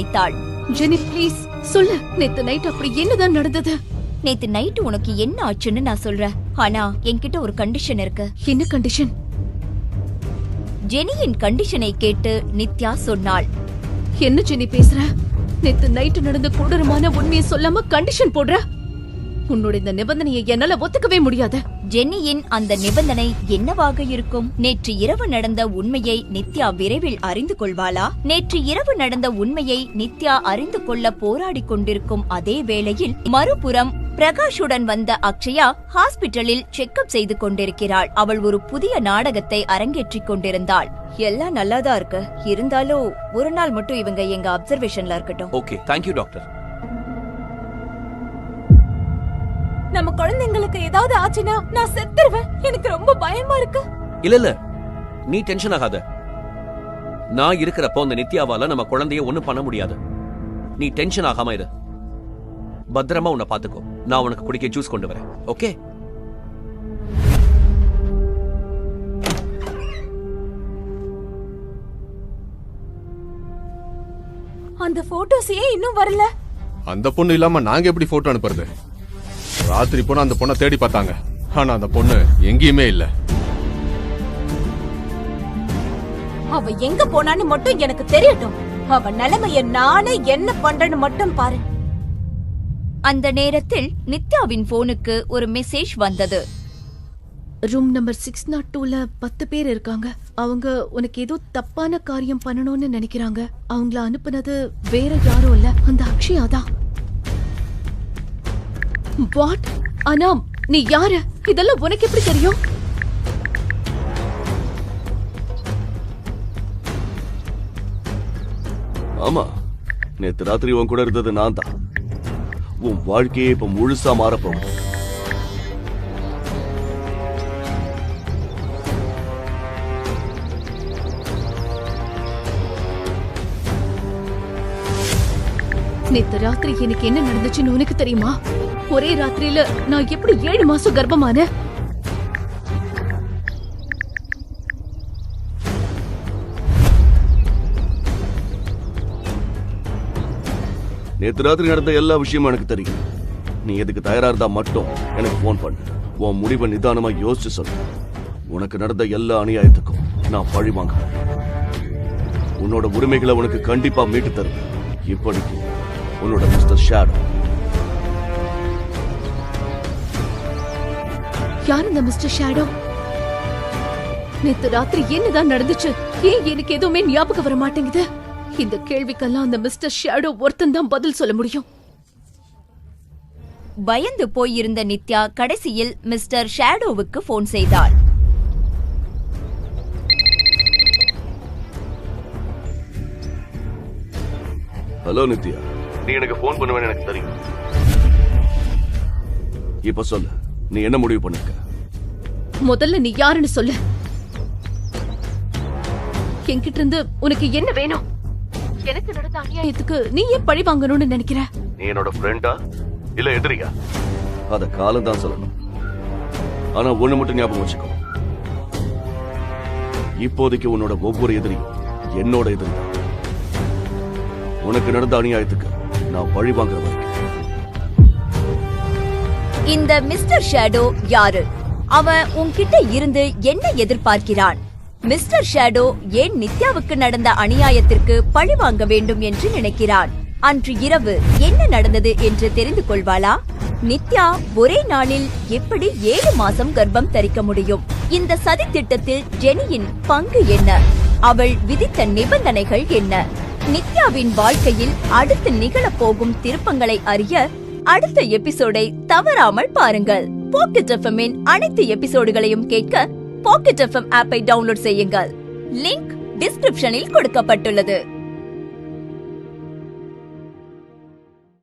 வைத்தாள். Jenny please சொல்லு, நேத்து நைட் அப்படி என்னதான் நடந்தது? நேத்து நைட் உனக்கு என்ன ஆச்சுன்னு நான் சொல்றேன். ஆனா என்கிட்ட ஒரு கண்டிஷன் இருக்கு. என்ன கண்டிஷன்? ஜெனியின் கண்டிஷனை கேட்டு நித்யா சொன்னாள். என்ன ஜெனி பேசுற? நேத்து நைட் நடந்த கொடூரமான உண்மையை சொல்லாம கண்டிஷன் போடுற? உன்னோட இந்த நிபந்தனையை என்னால ஒத்துக்கவே முடியாது. ஜெனியின் அந்த நிபந்தனை என்னவாக இருக்கும்? நேற்று இரவு நடந்த உண்மையை நித்யா விரைவில் அறிந்து கொள்வாளா? நேற்று இரவு நடந்த உண்மையை நித்யா அறிந்து கொள்ள போராடி கொண்டிருக்கும் அதே வேளையில் மறுபுறம் பிரகாஷுடன் வந்த அக்ஷயா ஹாஸ்பிட்டலில் செக்அப் செய்து கொண்டிருக்கிறாள். அவள் ஒரு புதிய நாடகத்தை அரங்கேற்றிக் கொண்டிருந்தாள். எல்லாம் நல்லாதான் இருக்கு, இருந்தாலும் ஒரு நாள் மட்டும் இவங்க எங்க அப்சர்வேஷன்ல இருக்கட்டும். Okay, thank you doctor. நம்ம குழந்தைங்களுக்கு ஏதாவது ஆச்சுன்னா நான் செத்துருவேன். எனக்கு ரொம்ப பயமா இருக்கு. இல்ல நீ டென்ஷன் ஆகாத. நான் இருக்கிறப்போ அந்த நித்யாவால நம்ம குழந்தைய ஒண்ணும் பண்ண முடியாது. நீ டென்ஷன் ஆகாம இரு. பத்திரமா உன்னை பாத்துக்கோ. நான் உனக்கு குடிக்க ஜூஸ் கொண்டு வரேன். ஓகே? அந்த போட்டோஸ் ஏன் இன்னும் வரல? அந்த பொண்ணு இல்லாம நாங்க எப்படி போட்டோ அனுப்புறது? ராத்திரி போனா அந்த பொண்ணை தேடி பார்த்தாங்க, ஆனா அந்த பொண்ணு எங்கேயுமே இல்ல. அவ எங்க போனான்னு மட்டும் எனக்கு தெரியட்டும். அவ நிலைமைய நானே என்ன பண்றேன்னு மட்டும் பாரு. அந்த நேரத்தில் நித்யாவின் போனுக்கு ஒரு மெசேஜ் வந்தது. ரூம் நம்பர் 602ல 10 பேர் இருக்காங்க. அவங்க உனக்கு ஏதோ தப்பான காரியம் பண்ணணும்னு நினைக்கிறாங்க. அவங்கள அனுப்புனது வேற யாரும் இல்ல, அந்த அக்ஷயா தான். வாட்? அனாம், நீ யாரு? இதெல்லாம் உனக்கு எப்படி தெரியும்? ஆமா, நேத்து ராத்திரி உன் கூட இருந்தது நான் தான். உன் வாழ்க்கையே இப்ப முழுசா மாறப்போகுது. நேத்து ராத்திரி எனக்கு என்ன நடந்துச்சுன்னு உனக்கு தெரியுமா? ஒரே ராத்திரியில நான் எப்படி 7 மாசம் கர்ப்பமான? நேத்து ராத்திரி நடந்த எல்லா விஷயமும் எனக்கு தெரியும். நீ எதுக்கு தயாரா இருந்தா மட்டும் எனக்கு போன் பண்ணு. உன் முடிவை நிதானமா யோசிச்சு சொல்லு. உனக்கு நடந்த எல்லா அநியாயத்துக்கும் நான் பழி வாங்குறேன். உன்னோட உரிமைகளை உனக்கு கண்டிப்பா மீட்டு தருவேன். இப்படிக்கு உன்னோட மிஸ்டர் ஷேடோ. யார் இந்த மிஸ்டர் ஷேடோ? நேத்து ராத்திரி என்னதான் நடந்துச்சு? ஏன் எனக்கு எதுவுமே ஞாபகம் வர மாட்டேங்குது? இந்த கேள்விக்கெல்லாம் அந்த மிஸ்டர் ஷேடோ ஒருத்தன் தான் பதில் சொல்ல முடியும். பயந்து போயிருந்த நித்யா கடைசியில் மிஸ்டர் ஷேடோவுக்கு போன் செய்தாள். ஹலோ நித்யா, நீ எனக்கு போன் பண்ணுவேன்னு எனக்கு தெரியும். இப்ப சொல்லு, நீ என்ன முடிவு பண்ணிருக்க? முதல்ல நீ யாருன்னு சொல்லு. என்கிட்ட இருந்து உனக்கு என்ன வேணும்? எனக்கு நடந்த அநியாயத்துக்கு நீ ஏன் பழி வாங்கணும்னு நினைக்கிற? நீ என்னோட ஃப்ரெண்டா இல்ல எதிரியா? அத காலம் தான் சொல்லணும். ஆனா ஒண்ணு மட்டும் ஞாபகம் வச்சுக்கோ, இப்போதைக்கு உன்னோட ஒவ்வொரு எதிரியும் என்னோட எதிரி. உனக்கு நடந்த அநியாயத்துக்கு நான் பழி வாங்குற வரைக்கும். இந்த மிஸ்டர் ஷேடோ யாரு? அவன் உன்கிட்ட இருந்து என்ன எதிர்பார்க்கிறான்? மிஸ்டர் ஷேடோ ஏன் நித்யாவுக்கு நடந்த அநியாயத்திற்கு பழி வாங்க வேண்டும் என்று நினைக்கிறான்? அன்று இரவு என்ன நடந்தது என்று தெரிந்து கொள்வாளா? நித்யா ஒரே நாளில் எப்படி 7 மாசம் கர்ப்பம் தரிக்க முடியும்? இந்த சதி திட்டத்தில் ஜெனியின் பங்கு என்ன? அவள் விதித்த நிபந்தனைகள் என்ன? நித்யாவின் வாழ்க்கையில் அடுத்து நிகழப்போகும் திருப்பங்களை அறிய அடுத்த எபிசோடை தவறாமல் பாருங்கள். பாக்கெட் எஃப்எம்மின் அனைத்து எபிசோடுகளையும் கேட்க பாக்கெட் எஃப்எம் ஆப்பை டவுன்லோட் செய்யுங்கள். லிங்க் டிஸ்கிரிப்ஷனில் கொடுக்கப்பட்டுள்ளது.